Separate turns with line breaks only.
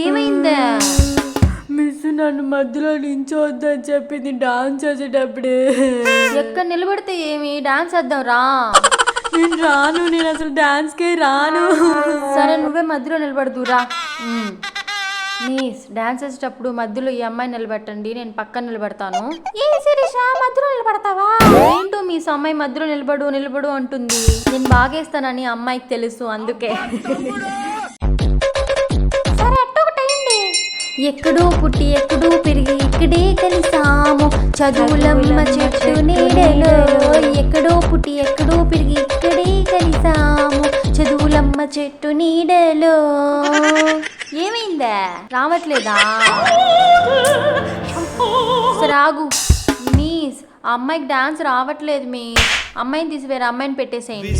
ఏమైందా?
మిస్ నన్ను మధ్యలో నించోవద్దని చెప్పింది డాన్స్ చేసేటప్పుడే.
ఎక్కడ నిలబడితే ఏమి, డాన్స్ చేద్దాం రా.
నేను అసలు డాన్స్కే రాను.
సరే నువ్వే మధ్యలో నిలబడుదురా. మిస్ డాన్స్ చేసేటప్పుడు మధ్యలో ఈ అమ్మాయి నిలబెట్టండి, నేను పక్కన నిలబడతాను. ఏ శిరీష మధ్యలో నిలబడతావా? ఏంటో మీ అమ్మాయి మధ్యలో నిలబడు అంటుంది. నేను బాగేస్తానని అమ్మాయికి తెలుసు, అందుకే. సరే అట్టొకటైంది. ఎక్కడో పుట్టి ఎక్కడో పెరిగి ఇక్కడే కలిసాము, చదువులమ్మ చెట్టు నీడలో. ఎక్కడో పుట్టి ఎక్కడో పెరిగి ఇక్కడే కలిసాము, చదువులమ్మ చెట్టు నీడలో. ఏమైందా? రావట్లేదా? సరే ఆగు మీస్, ఆ అమ్మాయికి డాన్స్ రావట్లేదు మీ. అమ్మాయిని తీసి వేరే అమ్మాయిని పెట్టేసేయండి.